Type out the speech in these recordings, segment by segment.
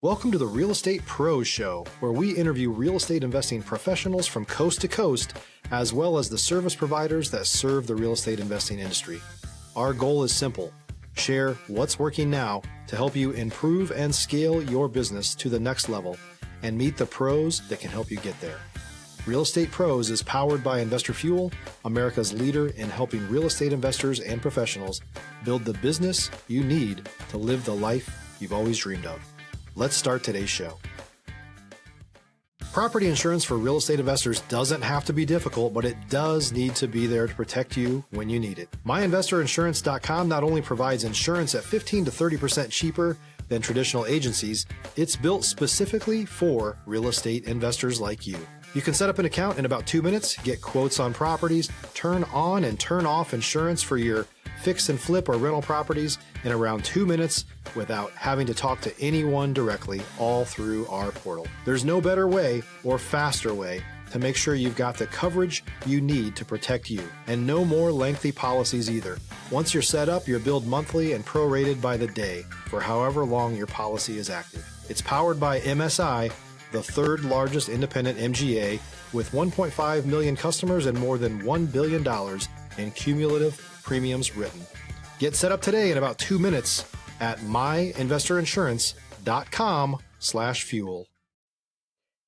Welcome to the Real Estate Pros Show, where we interview real estate investing professionals from coast to coast, as well as the service providers that serve the real estate investing industry. Our goal is simple: share what's working now to help you improve and scale your business to the next level and meet the pros that can help you get there. Real Estate Pros is powered by Investor Fuel, America's leader in helping real estate investors and professionals build the business you need to live the life you've always dreamed of. Let's start today's show. Property insurance for real estate investors doesn't have to be difficult, but it does need to be there to protect you when you need it. MyInvestorInsurance.com not only provides insurance at 15 to 30% cheaper than traditional agencies, it's built specifically for real estate investors like you. You can set up an account in about 2 minutes, get quotes on properties, turn on and turn off insurance for your fix and flip or rental properties in around 2 minutes without having to talk to anyone directly, all through our portal. There's no better way or faster way to make sure you've got the coverage you need to protect you, and no more lengthy policies either. Once you're set up, you're billed monthly and prorated by the day for however long your policy is active. It's powered by MSI, the third largest independent MGA, with 1.5 million customers and more than $1 billion in cumulative premiums written. Get set up today in about 2 minutes at myinvestorinsurance.com/fuel.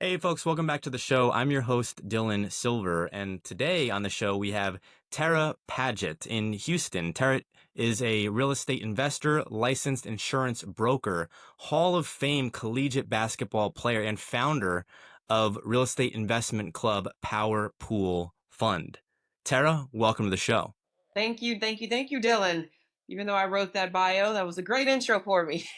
Hey folks, welcome back to the show. I'm your host, Dylan Silver, and today on the show we have Terra Padgett in Houston. Terra is a real estate investor, licensed insurance broker, Hall of Fame collegiate basketball player, and founder of real estate investment club Power Pool Fund. Terra, welcome to the show. Thank you, Dylan. Even though I wrote that bio, that was a great intro for me.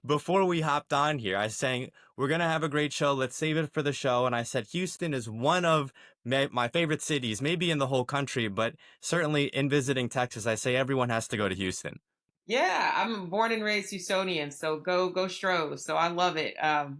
Before we hopped on here, I was saying, we're going to have a great show. Let's save it for the show. And I said, Houston is one of my favorite cities, maybe in the whole country, but certainly in visiting Texas, I say everyone has to go to Houston. Yeah, I'm born and raised Houstonian, so go Stros. So I love it.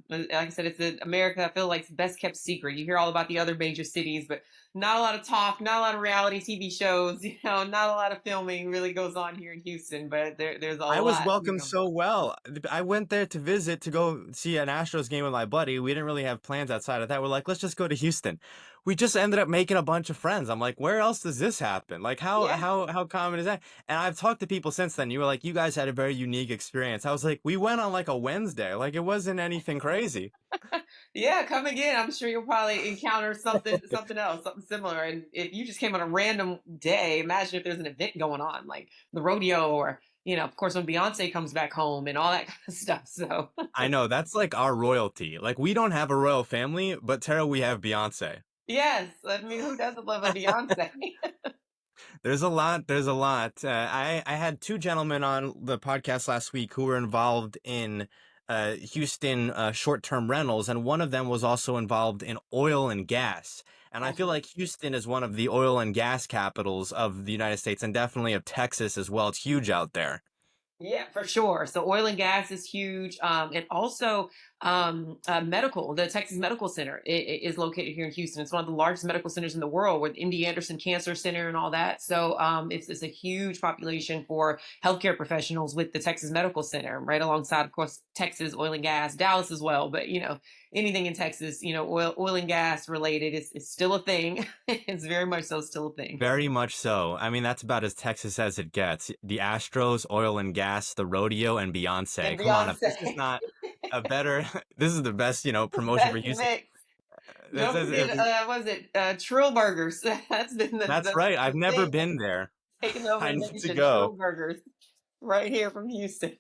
Like I said, it's America. I feel like it's the best kept secret. You hear all about the other major cities, but not a lot of talk, not a lot of reality TV shows. Not a lot of filming really goes on here in Houston. But there's a lot. I was welcomed so well. I went there to visit, to go see an Astros game with my buddy. We didn't really have plans outside of that. We're like, let's just go to Houston. We just ended up making a bunch of friends. I'm like, where else does this happen? Like, how common is that? And I've talked to people since then. You were like, you guys had a very unique experience. I was like, we went on like a Wednesday. Like, it wasn't anything crazy. Yeah, come again. I'm sure you'll probably encounter something else, something similar. And if you just came on a random day, imagine if there's an event going on, like the rodeo, or of course, when Beyonce comes back home and all that kind of stuff. So I know that's like our royalty. Like, we don't have a royal family, but Terra, we have Beyonce. Yes, I mean, who doesn't love a Beyonce? There's a lot. I had two gentlemen on the podcast last week who were involved in Houston short-term rentals, and one of them was also involved in oil and gas. And I feel like Houston is one of the oil and gas capitals of the United States, and definitely of Texas as well. It's huge out there. Yeah, for sure. So oil and gas is huge. And also medical, the Texas Medical Center is located here in Houston. It's one of the largest medical centers in the world, with MD Anderson Cancer Center and all that. So it's a huge population for healthcare professionals with the Texas Medical Center, right alongside, of course, Texas, oil and gas, Dallas as well. But, anything in Texas, oil and gas related is still a thing. It's very much so still a thing. Very much so. I mean, that's about as Texas as it gets. The Astros, oil and gas, the rodeo, and Beyonce. Come on, if this is not a better, this is the best, promotion for Houston. Was it Trill Burgers? That's right. I've never been there. Taking over I the need to nation, go. Trill Burgers, right here from Houston.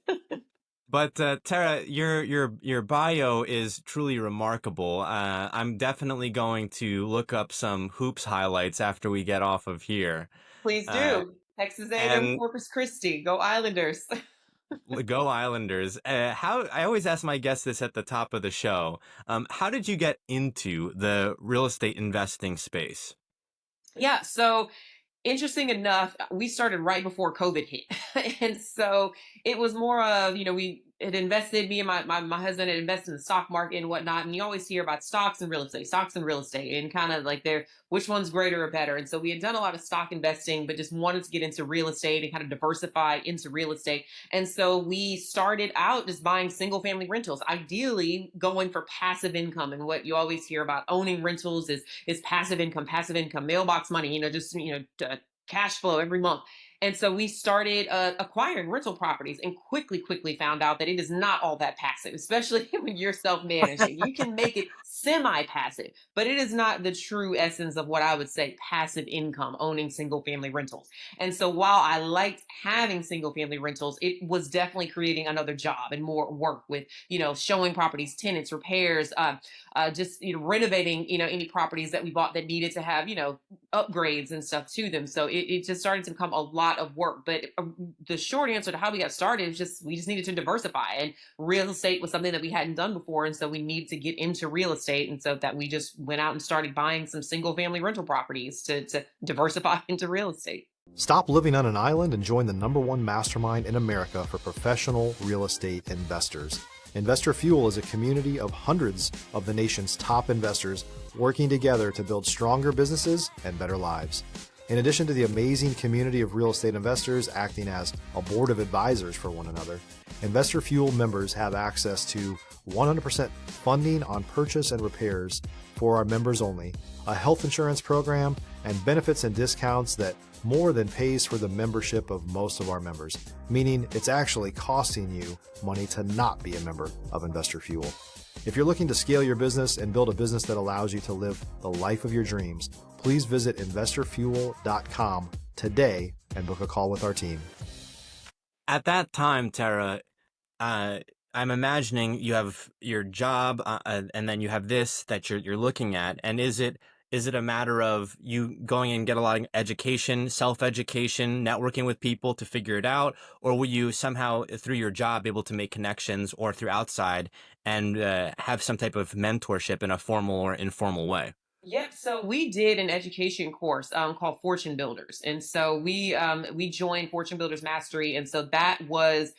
But Terra, your bio is truly remarkable. I'm definitely going to look up some hoops highlights after we get off of here. Please do. Texas A&M, Corpus Christi, go Islanders. Go Islanders. I always ask my guests this at the top of the show. How did you get into the real estate investing space? Yeah, so interesting enough, we started right before COVID hit. And so it was more of, had invested, me and my husband had invested in the stock market and whatnot. And you always hear about stocks and real estate, and kind of like they're which one's greater or better. And so we had done a lot of stock investing, but just wanted to get into real estate and kind of diversify into real estate. And so we started out just buying single family rentals, ideally going for passive income. And what you always hear about owning rentals is passive income, mailbox money, just, cash flow every month. And so we started acquiring rental properties, and quickly found out that it is not all that passive, especially when you're self-managing. You can make it semi-passive, but it is not the true essence of what I would say passive income, owning single family rentals. And so while I liked having single family rentals, it was definitely creating another job and more work with, showing properties, tenants, repairs, just, renovating, any properties that we bought that needed to have, upgrades and stuff to them. So it just started to become a lot of work. But the short answer to how we got started is just we just needed to diversify, and real estate was something that we hadn't done before, and so we needed to get into real estate, and so that we just went out and started buying some single family rental properties to diversify into real estate. Stop living on an island and join the #1 mastermind in America for professional real estate investors. Investor Fuel is a community of hundreds of the nation's top investors working together to build stronger businesses and better lives. In addition to the amazing community of real estate investors acting as a board of advisors for one another, Investor Fuel members have access to 100% funding on purchase and repairs for our members only, a health insurance program, and benefits and discounts that more than pays for the membership of most of our members, meaning it's actually costing you money to not be a member of Investor Fuel. If you're looking to scale your business and build a business that allows you to live the life of your dreams, please visit investorfuel.com today and book a call with our team. At that time, Terra, I'm imagining you have your job, and then you have this that you're looking at. And is it a matter of you going and get a lot of education, self-education, networking with people to figure it out? Or were you somehow through your job able to make connections, or through outside, and have some type of mentorship in a formal or informal way? Yep. So we did an education course called Fortune Builders, and so we joined Fortune Builders Mastery, and so that was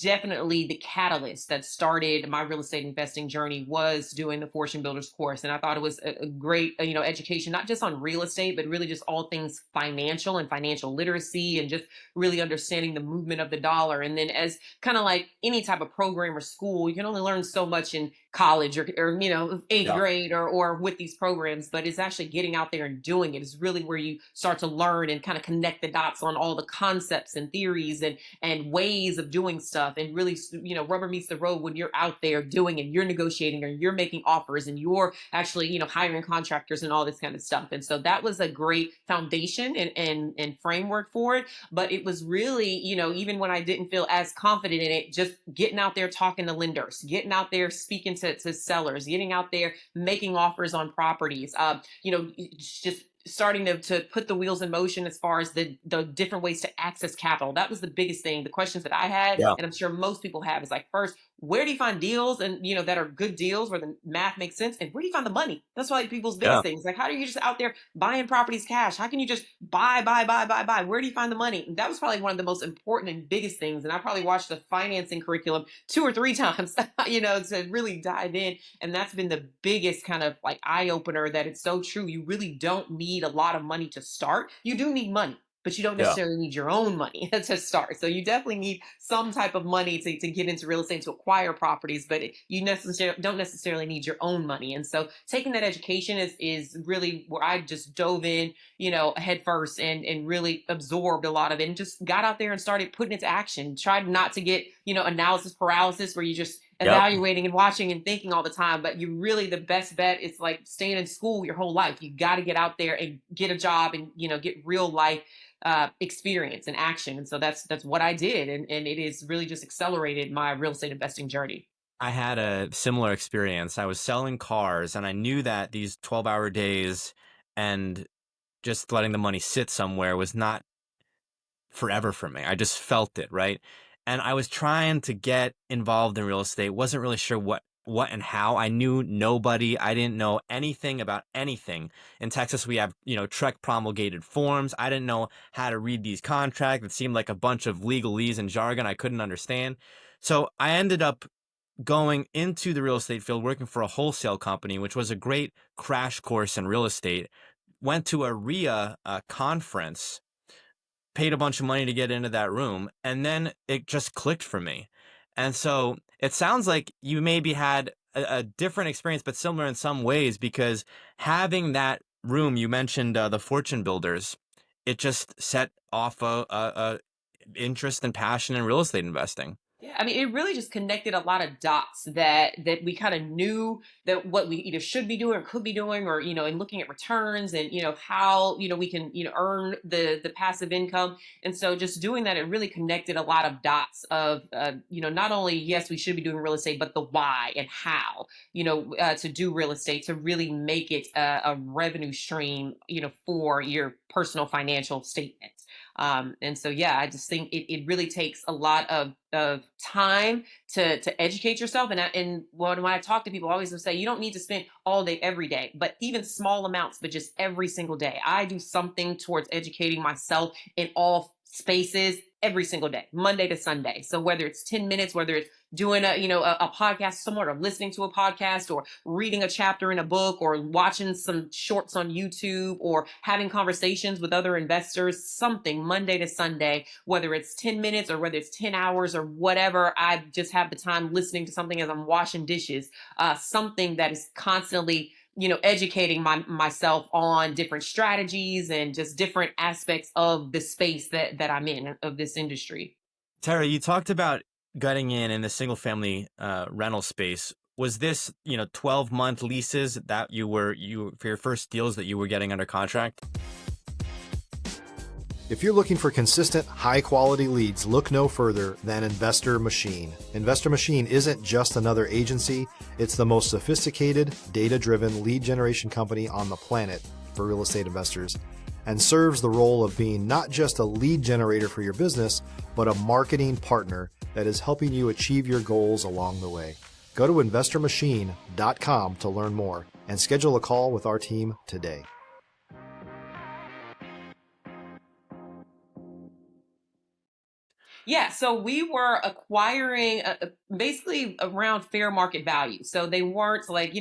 definitely the catalyst that started my real estate investing journey, was doing the Fortune Builders course. And I thought it was a great, education, not just on real estate, but really just all things financial and financial literacy, and just really understanding the movement of the dollar. And then, as kind of like any type of program or school, you can only learn so much in college or eighth Yeah. grade or with these programs, but it's actually getting out there and doing it is really where you start to learn and kind of connect the dots on all the concepts and theories and ways of doing stuff. And really, rubber meets the road when you're out there doing and you're negotiating, or you're making offers, and you're actually, hiring contractors and all this kind of stuff. And so that was a great foundation and framework for it. But it was really, even when I didn't feel as confident in it, just getting out there talking to lenders, getting out there speaking to sellers, getting out there making offers on properties, just starting to put the wheels in motion as far as the different ways to access capital. That was the biggest thing. The questions that I had, Yeah. and I'm sure most people have, is like, first, where do you find deals, and that are good deals where the math makes sense, and where do you find the money? That's why people's Yeah. biggest things. Like, how are you just out there buying properties cash? How can you just buy? Where do you find the money? And that was probably one of the most important and biggest things. And I probably watched the financing curriculum 2 or 3 times, to really dive in. And that's been the biggest kind of like eye opener, that it's so true. You really don't need a lot of money to start. You do need money, but you don't Yeah. necessarily need your own money to start. So you definitely need some type of money to get into real estate, to acquire properties, but you don't necessarily need your own money. And so taking that education is really where I just dove in, head first, and really absorbed a lot of it, and just got out there and started putting it to action. Tried not to get, analysis paralysis, where you just Yep. evaluating and watching and thinking all the time. But you really, the best bet is like staying in school your whole life. You got to get out there and get a job, and get real life experience and action. And so that's what I did, and it has really just accelerated my real estate investing journey. I had a similar experience. I was selling cars, and I knew that these 12-hour days and just letting the money sit somewhere was not forever for me. I just felt it, right? And I was trying to get involved in real estate, wasn't really sure what and how. I knew nobody. I didn't know anything about anything. In Texas, we have, TREC promulgated forms. I didn't know how to read these contracts. It seemed like a bunch of legalese and jargon I couldn't understand. So I ended up going into the real estate field, working for a wholesale company, which was a great crash course in real estate. Went to a RIA conference, paid a bunch of money to get into that room, and then it just clicked for me. And so it sounds like you maybe had a different experience, but similar in some ways, because having that room, you mentioned the fortune builders, it just set off a interest and passion in real estate investing. Yeah, I mean, it really just connected a lot of dots that we kind of knew that what we either should be doing or could be doing, or in looking at returns and how we can earn the passive income. And so just doing that, it really connected a lot of dots of not only yes we should be doing real estate, but the why and how to do real estate to really make it a revenue stream for your personal financial statement. And so, yeah, I just think it really takes a lot of time to educate yourself. And when I talk to people, I always say you don't need to spend all day every day, but even small amounts, but just every single day. I do something towards educating myself in all spaces every single day, Monday to Sunday. So whether it's 10 minutes, whether it's doing a podcast somewhere, or listening to a podcast, or reading a chapter in a book, or watching some shorts on YouTube, or having conversations with other investors, something Monday to Sunday, whether it's 10 minutes or whether it's 10 hours or whatever, I just have the time listening to something as I'm washing dishes, something that is constantly educating myself on different strategies and just different aspects of the space that I'm in, of this industry. Tara, you talked about getting in the single family rental space. Was this 12-month leases that you for your first deals that you were getting under contract? If you're looking for consistent, high-quality leads, look no further than Investor Machine. Investor Machine isn't just another agency. It's the most sophisticated, data-driven lead generation company on the planet for real estate investors, and serves the role of being not just a lead generator for your business, but a marketing partner that is helping you achieve your goals along the way. Go to investormachine.com to learn more and schedule a call with our team today. Yeah, so we were acquiring basically around fair market value. So they weren't like,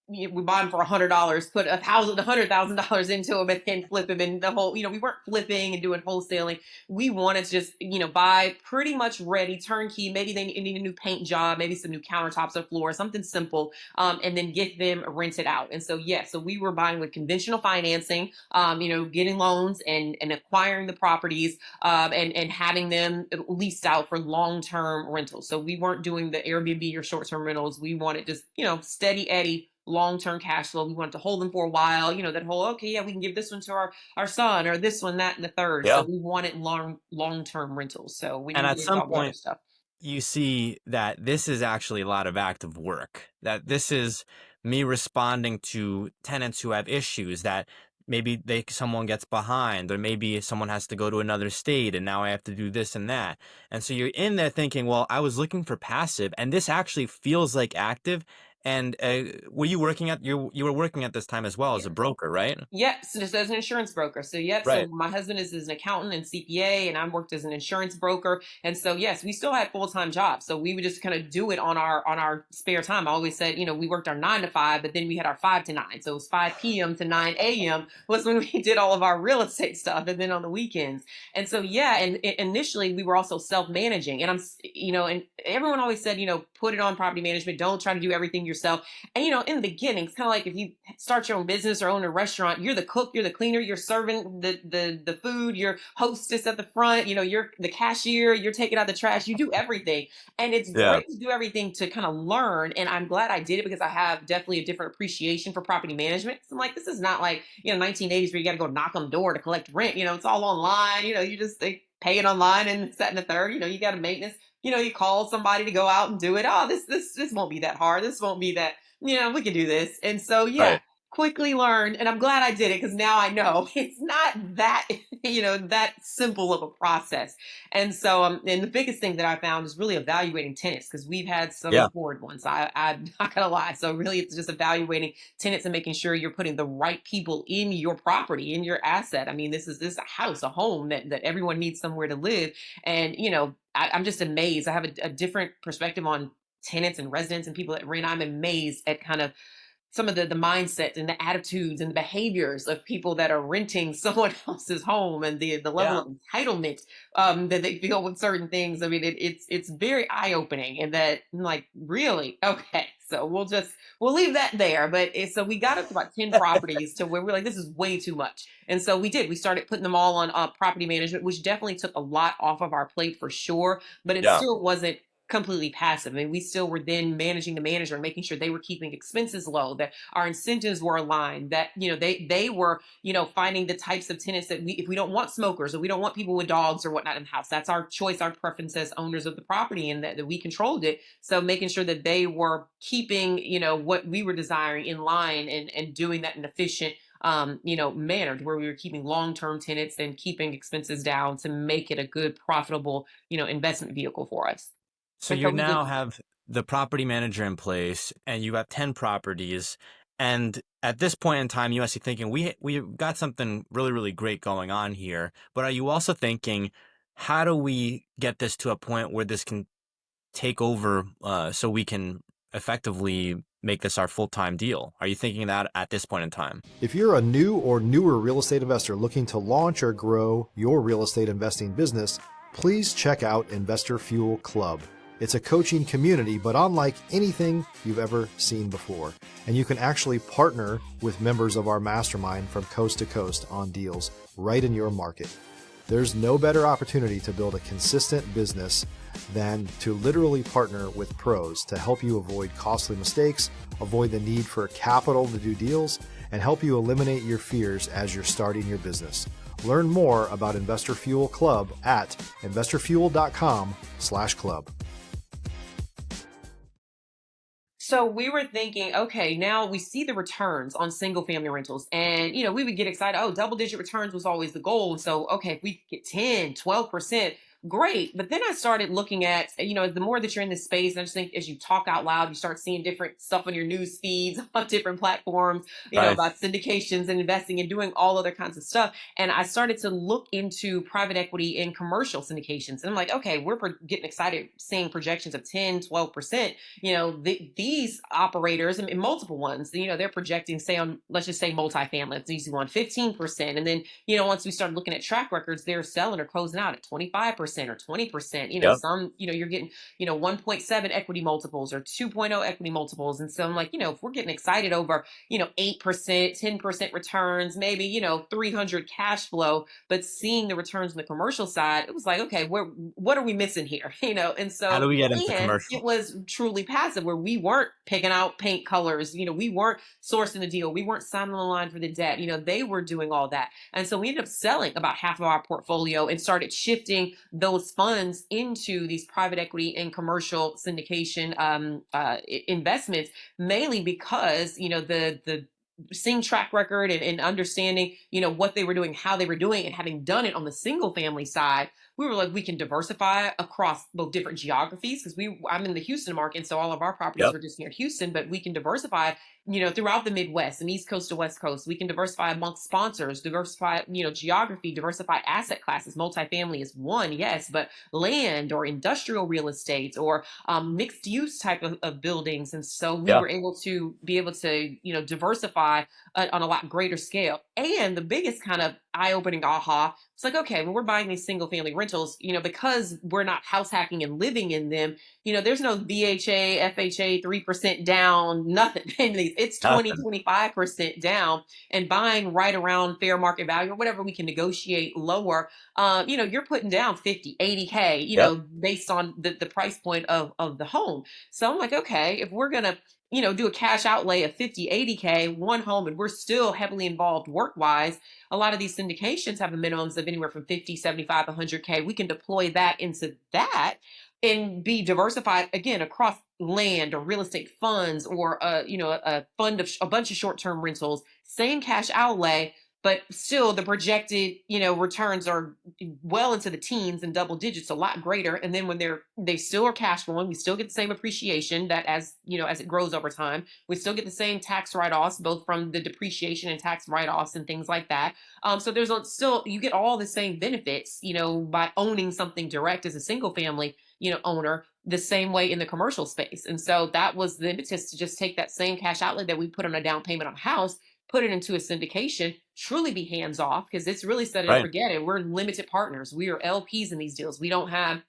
we buy them for $100, put $100,000 into them and then flip them, and the whole, we weren't flipping and doing wholesaling. We wanted to just, buy pretty much ready, turnkey. Maybe they need a new paint job, maybe some new countertops or floor, something simple, and then get them rented out. And so, yeah, so we were buying with conventional financing, getting loans and acquiring the properties, and having them leased out for long-term rentals. So we weren't doing the Airbnb or short-term rentals. We wanted just, steady Eddie, long-term cash flow. We wanted to hold them for a while, that whole, okay, yeah, we can give this one to our son, or this one, that, and the third. Yeah. So we wanted long-term rentals. So we And didn't at some point, stuff. you see that this is actually a lot of active work, that this is me responding to tenants who have issues, that maybe someone gets behind, or maybe someone has to go to another state and now I have to do this and that. And so you're in there thinking, well, I was looking for passive and this actually feels like active. And were you working you were working at this time as well as a broker, right? Yes, just as an insurance broker. So yep. Right. So my husband is an accountant and CPA, and I worked as an insurance broker. And so yes, we still had full-time jobs. So we would just kind of do it on our spare time. I always said, we worked our 9 to 5, but then we had our 5 to 9. So it was 5 p.m. to 9 a.m. was when we did all of our real estate stuff, and then on the weekends. And so yeah, and initially we were also self-managing. And and everyone always said, put it on property management. Don't try to do everything yourself. And in the beginning, it's kind of like if you start your own business or own a restaurant, you're the cook, you're the cleaner, you're serving the food, you're hostess at the front, you're the cashier, you're taking out the trash, you do everything. And it's great to do everything to kind of learn. And I'm glad I did it, because I have definitely a different appreciation for property management. So I'm like, this is not like 1980s where you got to go knock on the door to collect rent. It's all online. You just they pay it online and set in the third. You got a maintenance. You call somebody to go out and do it. Oh, this won't be that hard. This won't be that. We can do this. And so, yeah, Right. quickly learned, and I'm glad I did it because now I know it's not that, that simple of a process. And so, and the biggest thing that I found is really evaluating tenants because we've had some Yeah. forward ones. I'm not gonna lie. So really, it's just evaluating tenants and making sure you're putting the right people in your property, in your asset. I mean, this is a house, a home that everyone needs somewhere to live. And, I'm just amazed. I have a different perspective on tenants and residents and people that rent. I'm amazed at kind of some of the mindset and the attitudes and the behaviors of people that are renting someone else's home and the level Yeah. of entitlement that they feel with certain things. I mean, it's very eye opening, and that like really okay. So we'll leave that there. But so we got up to about 10 properties to where we're like, this is way too much. And so we did. We started putting them all on property management, which definitely took a lot off of our plate for sure. But it Yeah. still wasn't completely passive. I mean, we still were then managing the manager and making sure they were keeping expenses low, that our incentives were aligned, that, they were, finding the types of tenants that if we don't want smokers or we don't want people with dogs or whatnot in the house, that's our choice, our preference as owners of the property, and that we controlled it. So making sure that they were keeping, what we were desiring in line and doing that in an efficient manner where we were keeping long-term tenants and keeping expenses down to make it a good, profitable, investment vehicle for us. So And so you we did. now have the property manager in place and you have 10 properties. And at this point in time, you must be thinking, we've got something really, really great going on here. But are you also thinking, how do we get this to a point where this can take over so we can effectively make this our full-time deal? Are you thinking that at this point in time? If you're a new or newer real estate investor looking to launch or grow your real estate investing business, please check out Investor Fuel Club. It's a coaching community, but unlike anything you've ever seen before. And you can actually partner with members of our mastermind from coast to coast on deals right in your market. There's no better opportunity to build a consistent business than to literally partner with pros to help you avoid costly mistakes, avoid the need for capital to do deals, and help you eliminate your fears as you're starting your business. Learn more about Investor Fuel Club at investorfuel.com/club. So we were thinking, okay, now we see the returns on single family rentals, and we would get excited. Oh, double digit returns was always the goal. And so, okay, if we could get 10, 12%, great. But then I started looking at, the more that you're in this space, and I just think as you talk out loud, you start seeing different stuff on your news feeds on different platforms, Right. about syndications and investing and doing all other kinds of stuff. And I started to look into private equity and commercial syndications. And I'm like, okay, we're getting excited seeing projections of 10, 12%. These operators and multiple ones, they're projecting, say on, let's just say multifamily, that's an easy one, 15%. And then, once we started looking at track records, they're selling or closing out at 25% or 20%. Yep. Some, you're getting, 1.7 equity multiples or 2.0 equity multiples. And so I'm like, if we're getting excited over, 8%, 10% returns, maybe, 300 cash flow, but seeing the returns on the commercial side, it was like, okay, what are we missing here? And so, How do we get into and commercial? it was truly passive where we weren't picking out paint colors, we weren't sourcing the deal, we weren't signing the line for the debt, they were doing all that. And so we ended up selling about half of our portfolio and started shifting those funds into these private equity and commercial syndication investments, mainly because the seeing track record and understanding what they were doing, how they were doing, and having done it on the single family side, we were like, we can diversify across both different geographies because I'm in the Houston market, so all of our properties Yep. were just near Houston, but we can diversify throughout the Midwest and East Coast to West Coast. We can diversify amongst sponsors, diversify geography, diversify asset classes. Multifamily is one, yes, but land or industrial real estate or mixed use type of buildings. And so we Yeah. were able to diversify on a lot greater scale. And the biggest kind of eye-opening aha, it's like, okay, when we're buying these single family rentals, because we're not house hacking and living in them, there's no VHA, FHA, 3% down, nothing. It's 20, 25% down, and buying right around fair market value or whatever we can negotiate lower. You're putting down 50, 80K, Yep. based on the price point of the home. So I'm like, okay, if we're going to do a cash outlay of 50, 80K, one home, and we're still heavily involved work-wise, a lot of these syndications have a minimums of anywhere from 50, 75, 100K. We can deploy that into that. and be diversified again across land or real estate funds or a fund of a bunch of short-term rentals, same cash outlay, but still the projected returns are well into the teens and double digits, a lot greater. And then when they still are cash flowing, we still get the same appreciation that as it grows over time, we still get the same tax write-offs, both from the depreciation and tax write-offs and things like that. So there's still, you get all the same benefits by owning something direct as a single family owner, the same way in the commercial space. And so that was the impetus to just take that same cash outlay that we put on a down payment on a house, put it into a syndication, truly be hands off, because it's really set it and Right. forget it. We're limited partners. We are LPs in these deals. We don't have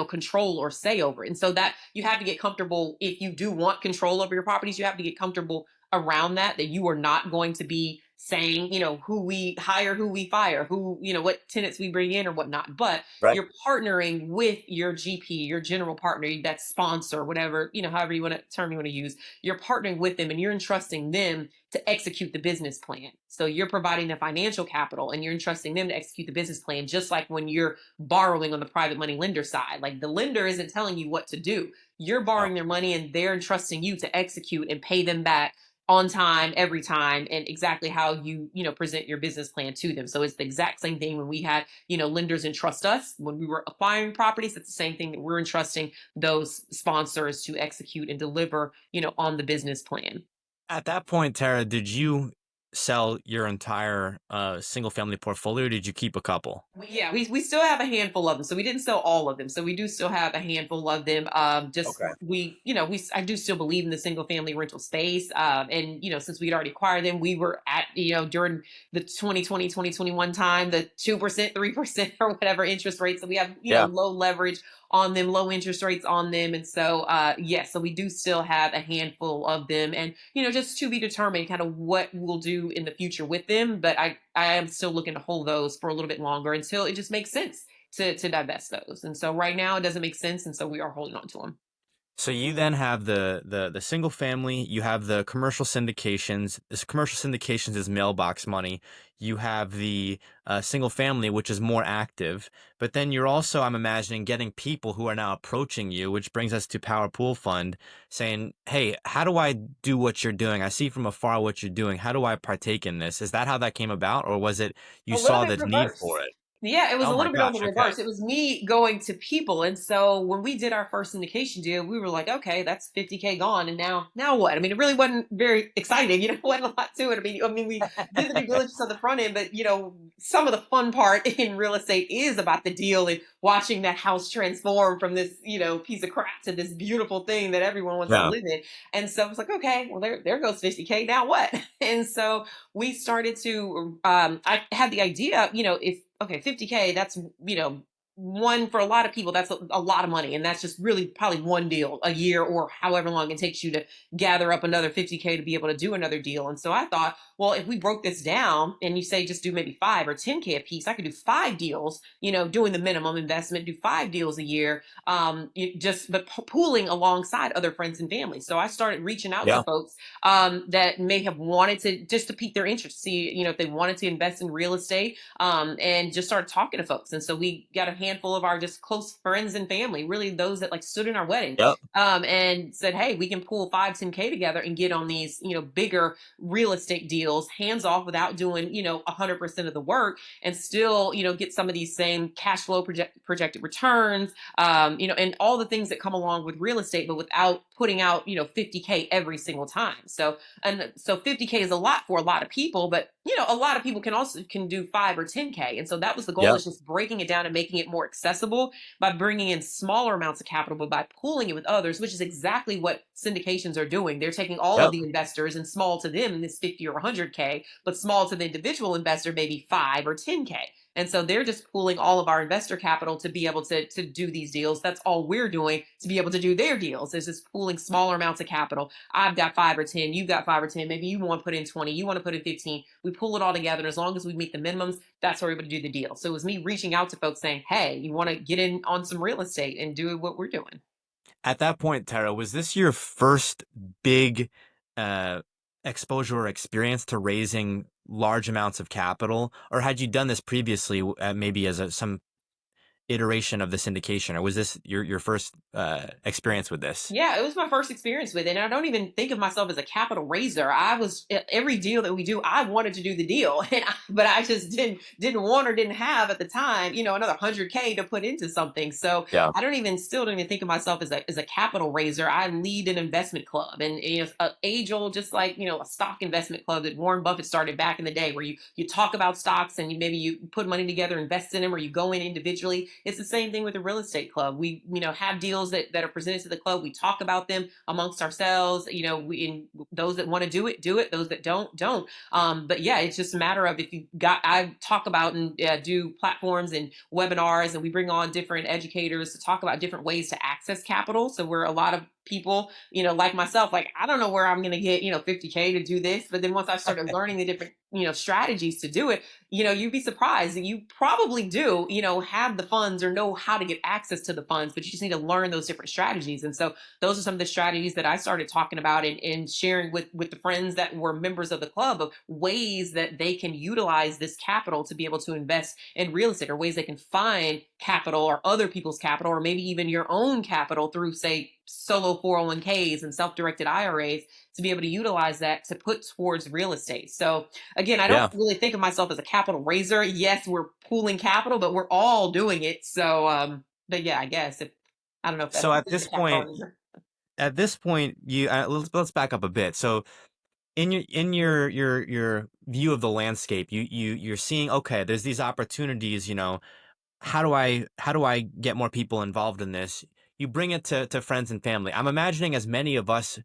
control or say over it. And so that you have to get comfortable. If you do want control over your properties, you have to get comfortable around that you are not going to be saying, who we hire, who we fire, who, what tenants we bring in or whatnot. But Right. you're partnering with your GP, your general partner, that sponsor, whatever, however you want to term you want to use. You're partnering with them and you're entrusting them to execute the business plan. So you're providing the financial capital and you're entrusting them to execute the business plan, just like when you're borrowing on the private money lender side. Like the lender isn't telling you what to do. You're borrowing their money and they're entrusting you to execute and pay them back on time, every time, and exactly how you present your business plan to them. So it's the exact same thing when we had lenders entrust us when we were acquiring properties. It's the same thing that we're entrusting those sponsors to execute and deliver on the business plan. At that point, Tara, did you sell your entire single family portfolio? Or did you keep a couple? Yeah, we still have a handful of them. So we didn't sell all of them. So we do still have a handful of them. Just Okay. I do still believe in the single family rental space. And since we'd already acquired them, we were at during the 2020 2021 time, the 2% 3% or whatever interest rates. So we have low leverage on them, low interest rates on them. And so, yes, so we do still have a handful of them and, just to be determined kind of what we'll do in the future with them. But I am still looking to hold those for a little bit longer until it just makes sense to divest those. And so right now it doesn't make sense. And so we are holding on to them. So you then have the single family, you have the commercial syndications. This commercial syndications is mailbox money. You have the single family, which is more active. But then you're also, I'm imagining, getting people who are now approaching you, which brings us to Power Pool Fund, saying, hey, how do I do what you're doing? I see from afar what you're doing. How do I partake in this? Is that how that came about? Or was it you A little saw bit the need reverse. for it? Yeah, it was Oh a my little bit on the gosh. Okay. reverse. It was me going to people. And so when we did our first syndication deal, we were like, okay, that's 50K gone. And now what? I mean, it really wasn't very exciting. Wasn't a lot to it. I mean, we did the due diligence on the front end, but some of the fun part in real estate is about the deal and watching that house transform from this, piece of crap to this beautiful thing that everyone wants to Yeah. live in. And so I was like, okay, well, there goes 50K. Now what? And so we started to, I had the idea, if, okay, 50K, that's, one for a lot of people, that's a lot of money. And that's just really probably one deal a year or however long it takes you to gather up another 50K to be able to do another deal. And so I thought, well, if we broke this down and you say just do maybe 5 or 10K a piece, I could do 5 deals, doing the minimum investment, do 5 deals a year, but pooling alongside other friends and family. So I started reaching out to folks that may have wanted to just to pique their interest, see, if they wanted to invest in real estate, and just started talking to folks. And so we got a handful of our just close friends and family, really those that like stood in our wedding, Yep. and said, hey, we can pool 5, 10K together and get on these, bigger real estate deals, hands off without doing, 100% of the work and still, get some of these same cash flow projected returns, and all the things that come along with real estate, but without putting out, 50K every single time. So 50K is a lot for a lot of people, but a lot of people can do 5 or 10K. And so that was the goal, is just breaking it down and making it more accessible by bringing in smaller amounts of capital, but by pooling it with others, which is exactly what syndications are doing. They're taking all of the investors, and small to them is 50 or 100K, but small to the individual investor, maybe 5 or 10K. And so they're just pooling all of our investor capital to be able to do these deals. That's all we're doing to be able to do their deals, is just pooling smaller amounts of capital. I've got 5 or 10, you've got 5 or 10, maybe you want to put in 20, you want to put in 15. We pull it all together. And as long as we meet the minimums, that's where we're able to do the deal. So it was me reaching out to folks saying, hey, you want to get in on some real estate and do what we're doing. At that point, Tara, was this your first big exposure or experience to raising large amounts of capital, or had you done this previously, maybe as some iteration of the syndication, or was this your first experience with this? Yeah, it was my first experience with it. And I don't even think of myself as a capital raiser. Every deal that we do, I wanted to do the deal, but I just didn't want or didn't have at the time, another 100K to put into something. So Yeah. I still don't even think of myself as a capital raiser. I lead an investment club, and age old, just like, a stock investment club that Warren Buffett started back in the day, where you talk about stocks and maybe you put money together, invest in them, or you go in individually. It's the same thing with the real estate club. We, have deals that are presented to the club. We talk about them amongst ourselves. Those that want to do it, do it. Those that don't. But yeah, it's just a matter of I talk about and do platforms and webinars, and we bring on different educators to talk about different ways to access capital. So we're a lot of people, like myself, like, I don't know where I'm going to get, 50K to do this. But then once I started learning the different, strategies to do it, you'd be surprised that you probably do, have the funds or know how to get access to the funds, but you just need to learn those different strategies. And so those are some of the strategies that I started talking about and sharing with the friends that were members of the club, of ways that they can utilize this capital to be able to invest in real estate, or ways they can find capital or other people's capital, or maybe even your own capital through, say, solo 401ks and self-directed IRAs, to be able to utilize that to put towards real estate. So again, I Yeah. don't really think of myself as a capital raiser. Yes, we're pooling capital, but we're all doing it. So, but yeah, I guess I don't know if that's So at a this capital point, raiser. you let's back up a bit. So in your view of the landscape, you're seeing, okay, there's these opportunities. How do I get more people involved in this? You bring it to friends and family. I'm imagining as many of us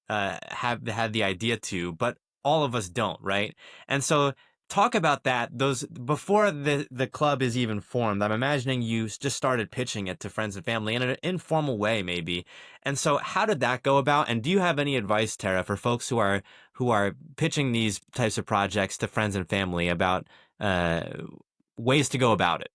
have had the idea to, but all of us don't, right? And so talk about that. Those before the club is even formed. I'm imagining you just started pitching it to friends and family in an informal way, maybe. And so how did that go about? And do you have any advice, Tara, for folks who are pitching these types of projects to friends and family about ways to go about it?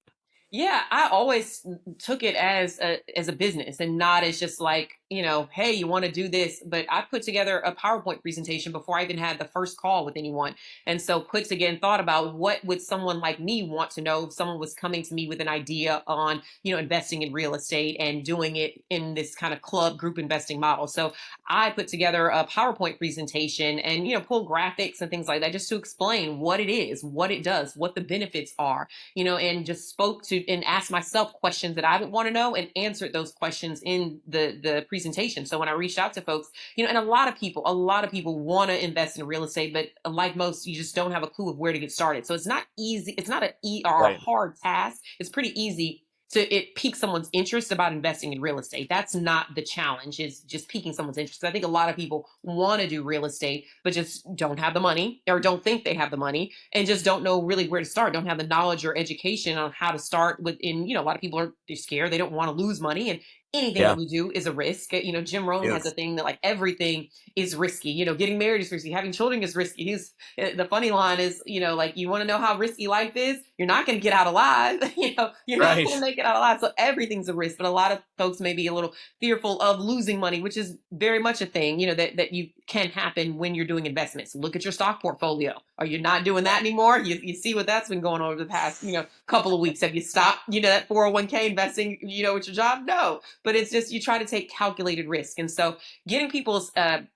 Yeah, I always took it as a business, and not as just like, hey, you want to do this. But I put together a PowerPoint presentation before I even had the first call with anyone. And so thought about, what would someone like me want to know if someone was coming to me with an idea on, investing in real estate and doing it in this kind of club group investing model. So I put together a PowerPoint presentation and, pull graphics and things like that, just to explain what it is, what it does, what the benefits are, and just spoke to and asked myself questions that I would want to know, and answered those questions in the presentation. So when I reached out to folks, and a lot of people want to invest in real estate, but like most, you just don't have a clue of where to get started. So it's not easy. It's not a Right. hard task. It's pretty easy it pique someone's interest about investing in real estate. That's not the challenge, is just piquing someone's interest. I think a lot of people want to do real estate, but just don't have the money, or don't think they have the money, and just don't know really where to start, don't have the knowledge or education on how to start within, a lot of people they're scared. They don't want to lose money. And anything Yeah. that we do is a risk. Jim Rohn has a Yes. thing that, like, everything is risky. Getting married is risky. Having children is risky. The funny line is, like, you want to know how risky life is? You're not going to get out alive. You're not Right. going to make it out alive. So everything's a risk. But a lot of folks may be a little fearful of losing money, which is very much a thing, that you can happen when you're doing investments. Look at your stock portfolio. Are you not doing that anymore? You see what that's been going on over the past, couple of weeks. Have you stopped, that 401k investing, with your job? No. But it's just, you try to take calculated risk. And so getting people's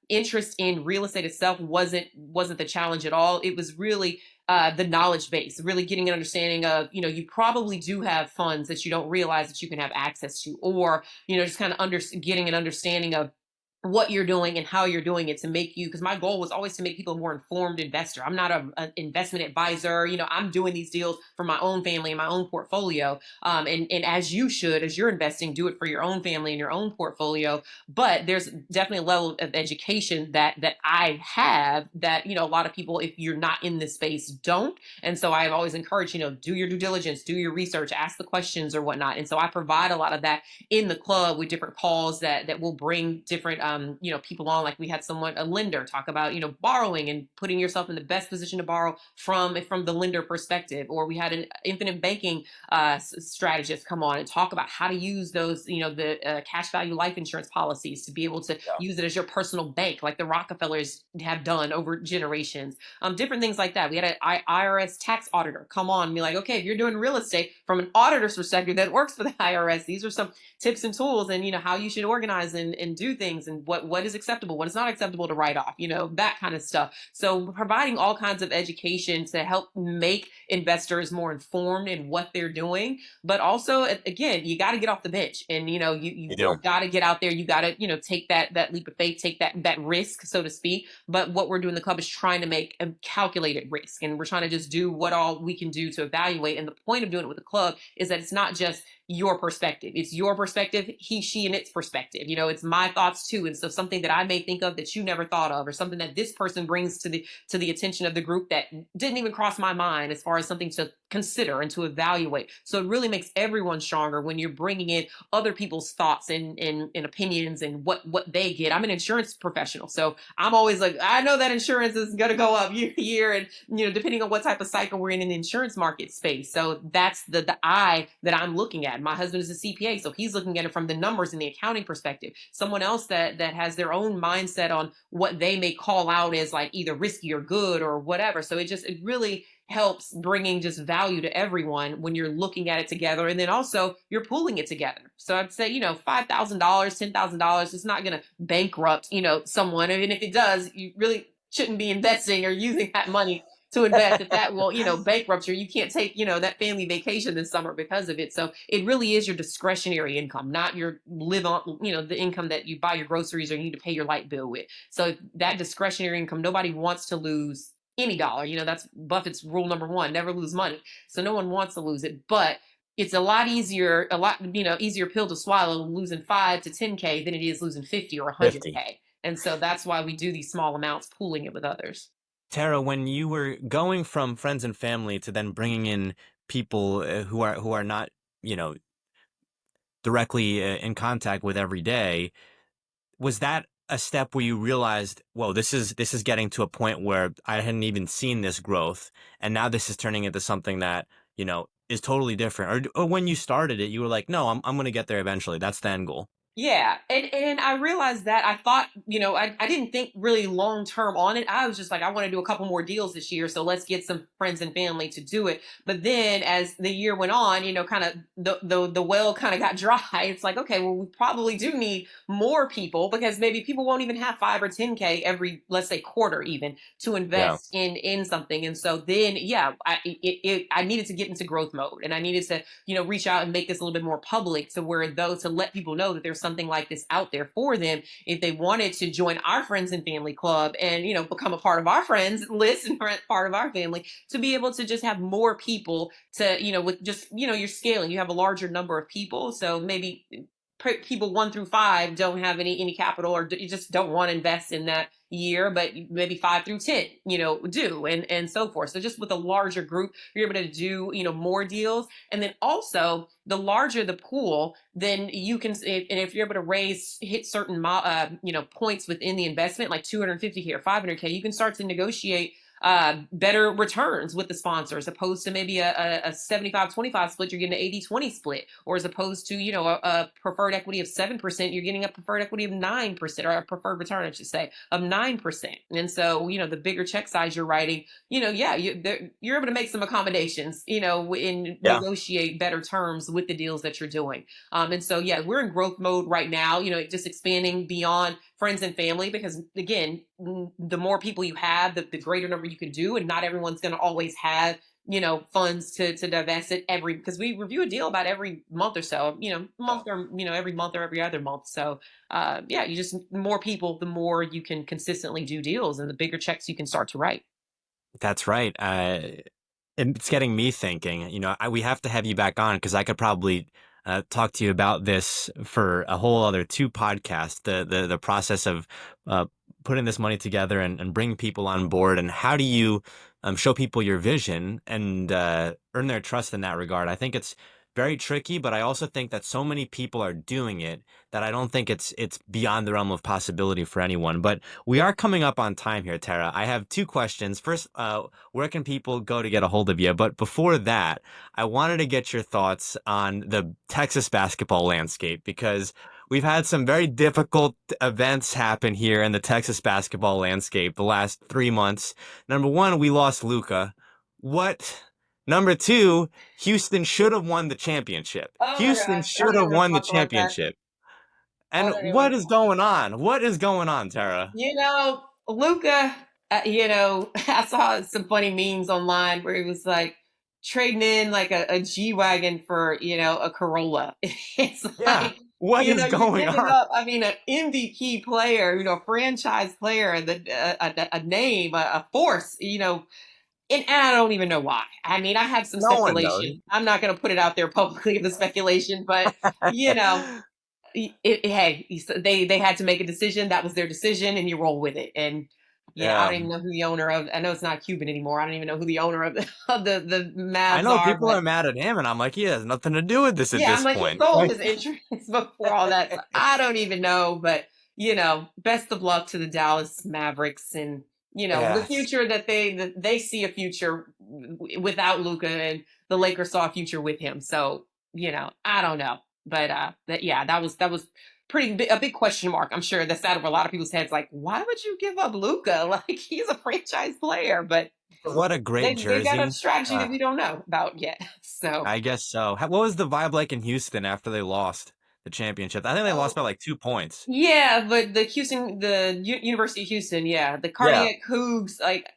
interest in real estate itself wasn't the challenge at all. It was really the knowledge base, really getting an understanding of, you probably do have funds that you don't realize that you can have access to, or, just kind of getting an understanding of what you're doing and how you're doing it, to make you, because my goal was always to make people a more informed investor. I'm not an investment advisor. I'm doing these deals for my own family and my own portfolio. And as you should, as you're investing, do it for your own family and your own portfolio. But there's definitely a level of education that I have that, a lot of people, if you're not in this space, don't. And so I've always encouraged, do your due diligence, do your research, ask the questions or whatnot. And so I provide a lot of that in the club with different calls that will bring different people on, like we had a lender talk about, borrowing and putting yourself in the best position to borrow from the lender perspective. Or we had an infinite banking strategist come on and talk about how to use those, the cash value life insurance policies to be able to use it as your personal bank, like the Rockefellers have done over generations. Different things like that. We had an IRS tax auditor come on and be like, okay, if you're doing real estate from an auditor's perspective that works for the IRS, these are some tips and tools, and how you should organize and do things, and what is acceptable, what is not acceptable to write off, that kind of stuff. So providing all kinds of education to help make investors more informed in what they're doing. But also, again, you got to get off the bench, and you got to get out there. You got to take that leap of faith, take that risk, so to speak. But what we're doing in the club is trying to make a calculated risk, and we're trying to just do what all we can do to evaluate. And the point of doing it with the club is that it's not just your perspective. It's your perspective, he, she, and its perspective. It's my thoughts too. And so something that I may think of that you never thought of, or something that this person brings to the attention of the group that didn't even cross my mind, as far as something to consider and to evaluate. So it really makes everyone stronger when you're bringing in other people's thoughts and opinions and what they get. I'm an insurance professional, so I'm always like, I know that insurance is going to go up year to year, and depending on what type of cycle we're in the insurance market space. So that's the eye that I'm looking at. My husband is a CPA, so he's looking at it from the numbers and the accounting perspective. Someone else that has their own mindset on what they may call out as like either risky or good or whatever. So it really helps bringing just value to everyone when you're looking at it together. And then also you're pooling it together. So I'd say, $5,000, $10,000 is not going to bankrupt, someone. And if it does, you really shouldn't be investing or using that money to invest. If that will, bankrupt you, you can't take, that family vacation this summer because of it. So it really is your discretionary income, not your live on, the income that you buy your groceries or you need to pay your light bill with. So that discretionary income, nobody wants to lose any dollar. That's Buffett's rule number one, never lose money. So no one wants to lose it, but it's a lot easier pill to swallow losing 5 to 10K than it is losing 50 or 100K. And so that's why we do these small amounts, pooling it with others. Tara, when you were going from friends and family to then bringing in people who are not, directly in contact with every day, was that a step where you realized, whoa, this is getting to a point where I hadn't even seen this growth, and now this is turning into something that, is totally different? Or when you started it, you were like, no, I'm going to get there eventually. That's the end goal. Yeah. And I realized that I thought, I didn't think really long term on it. I was just like, I want to do a couple more deals this year. So let's get some friends and family to do it. But then as the year went on, kind of the well kind of got dry. It's like, okay, well, we probably do need more people, because maybe people won't even have 5 or 10K every, let's say, quarter even to invest in something. And so then, I needed to get into growth mode, and I needed to, reach out and make this a little bit more public to let people know that there's something like this out there for them if they wanted to join our friends and family club and become a part of our friends list and part of our family, to be able to just have more people to with just you're scaling, you have a larger number of people, so maybe people 1 through 5 don't have any capital, or you just don't want to invest in that year, but maybe 5 through 10, do, and so forth. So just with a larger group, you're able to do, more deals. And then also the larger the pool, then you can, and if you're able to hit certain, points within the investment, like 250K or 500K, you can start to negotiate better returns with the sponsor, as opposed to maybe a 75-25 split, you're getting an 80-20 split, or as opposed to, a preferred equity of 7%, you're getting a preferred equity of 9%, or a preferred return, I should say, of 9%. And so, the bigger check size you're writing, you're able to make some accommodations, and negotiate better terms with the deals that you're doing. And so, we're in growth mode right now, just expanding beyond friends and family, because again, the more people you have, the greater number you can do, and not everyone's going to always have funds to divest it because we review a deal about every month or so, month or every month or every other month. So you just, more people, the more you can consistently do deals, and the bigger checks you can start to write. That's right. It's getting me thinking, we have to have you back on, because I could probably talk to you about this for a whole other 2 podcasts, the process of putting this money together and bringing people on board, and how do you show people your vision and earn their trust in that regard. I think it's very tricky, but I also think that so many people are doing it that I don't think it's beyond the realm of possibility for anyone. But we are coming up on time here, Terra. I have two questions. First, where can people go to get a hold of you? But before that, I wanted to get your thoughts on the Texas basketball landscape, because we've had some very difficult events happen here in the Texas basketball landscape the last 3 months. Number one, we lost Luka. What? Number two, Houston should have won the championship. Oh my Houston gosh, I should don't have even want won to the talk about that. championship. I And don't even what want to is talk. going on? What is going on, Tara? Luca, I saw some funny memes online where he was like trading in like a G-Wagon for, a Corolla. It's Yeah. like, What is you're going giving on? up, I mean, an MVP player, a franchise player, and a name, a force, and I don't even know why. I mean, I have some No one knows. speculation. I'm not going to put it out there publicly, the speculation, but, you know, hey, they had to make a decision. That was their decision, and you roll with it. And I Yeah. don't even know who the owner of. I know it's not Cuban anymore. I don't even know who the owner of the I Mavs know are. people But are mad at him, and I'm like, he has nothing to do with this at I'm this like, he point. sold Like, his insurance before all that. So I don't even know. But best of luck to the Dallas Mavericks, and the yes. future that they see a future without Luka, and the Lakers saw a future with him. So I don't know. But that was a big question mark. I'm sure that's out of a lot of people's heads. Like, why would you give up Luka? Like, he's a franchise player, but What a great they got a jersey. strategy that we don't know about yet. So. I guess so. What was the vibe like in Houston after they lost the championship? I think they lost by like 2 points. Yeah, but the University of Houston, yeah, the Yeah. cardiac Cougs, like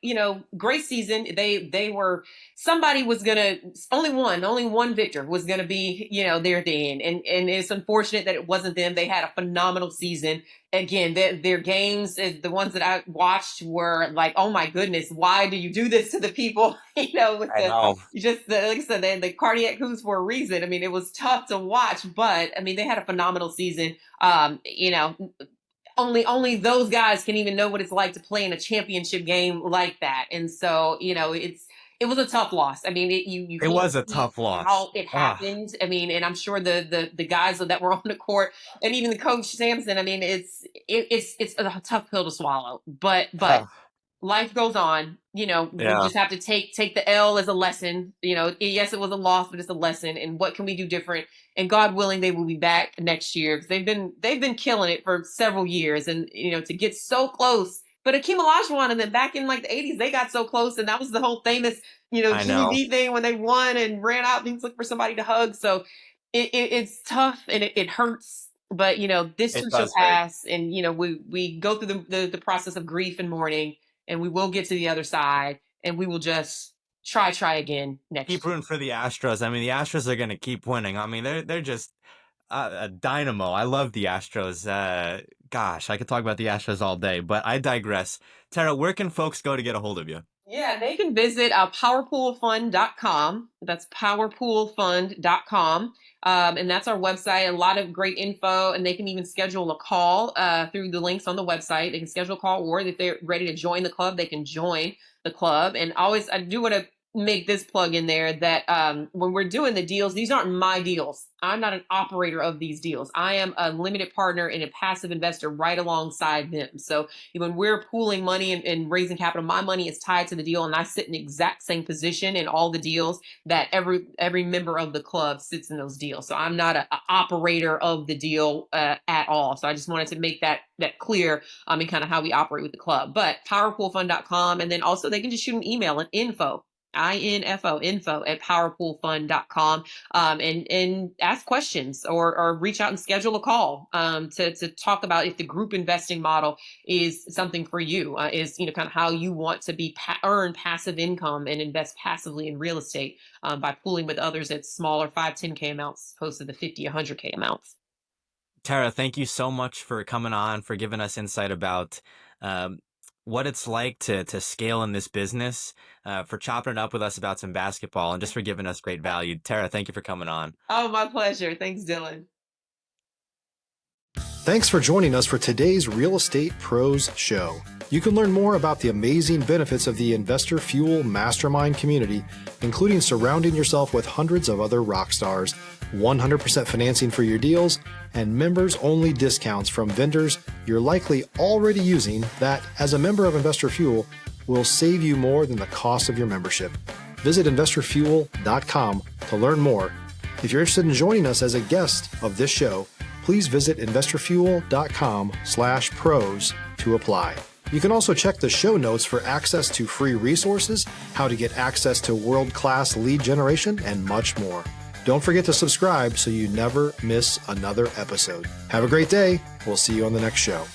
great season. They were somebody was gonna only one victor was gonna be there at the end, and it's unfortunate that it wasn't them. They had a phenomenal season. Again, their games, the ones that I watched, were like, oh my goodness, why do you do this to the people? With I know. like I said, the cardiac Cougs for a reason. I mean, it was tough to watch, but I mean, they had a phenomenal season. Only those guys can even know what it's like to play in a championship game like that. And so, it was a tough loss. I mean, you It hate to was a see tough loss. how it Ah, happened. I mean, and I'm sure the guys that were on the court, and even the coach Sampson. I mean, it's a tough pill to swallow. But ah, life goes on. We yeah. just have to take the L as a lesson. Yes, it was a loss, but it's a lesson. And what can we do different? And God willing, they will be back next year, because they've been killing it for several years. And to get so close. But Akeem Olajuwon, and then back in like the 80s, they got so close, and that was the whole famous I Jimmy know. V thing when they won and ran out and looked for somebody to hug. So it's tough, and it hurts. But this It too shall does hurt. pass, and we go through the process of grief and mourning, and we will get to the other side, and we will just try again Keep next year. rooting for the Astros. I mean, the Astros are going to keep winning. I mean, they're just a dynamo. I love the Astros. Gosh, I could talk about the Astros all day, but I digress. Tara, where can folks go to get a hold of you? Yeah, they can visit powerpoolfund.com. That's powerpoolfund.com. And that's our website. A lot of great info, and they can even schedule a call through the links on the website. They can schedule a call, or if they're ready to join the club, they can join the club. And always, I do want to make this plug in there that when we're doing the deals, these aren't my deals. I'm not an operator of these deals. I am a limited partner and a passive investor right alongside them. So when we're pooling money and raising capital, my money is tied to the deal, and I sit in the exact same position in all the deals that every member of the club sits in those deals. So I'm not an operator of the deal at all. So I just wanted to make that clear in kind of how we operate with the club. But powerpoolfund.com, and then also they can just shoot an email at info at powerpoolfund.com, and ask questions, or reach out and schedule a call to talk about if the group investing model is something for you, is kind of how you want to be earn passive income and invest passively in real estate by pooling with others at smaller 5-10K amounts opposed to the 50-100K amounts. Tara, thank you so much for coming on, for giving us insight about um, what it's like to scale in this business, for chopping it up with us about some basketball, and just for giving us great value. Tara, thank you for coming on. Oh, my pleasure. Thanks, Dylan. Thanks for joining us for today's Real Estate Pros Show. You can learn more about the amazing benefits of the Investor Fuel Mastermind community, including surrounding yourself with hundreds of other rock stars, 100% financing for your deals, and members-only discounts from vendors you're likely already using that, as a member of Investor Fuel, will save you more than the cost of your membership. Visit investorfuel.com to learn more. If you're interested in joining us as a guest of this show, please visit investorfuel.com/pros to apply. You can also check the show notes for access to free resources, how to get access to world-class lead generation, and much more. Don't forget to subscribe so you never miss another episode. Have a great day. We'll see you on the next show.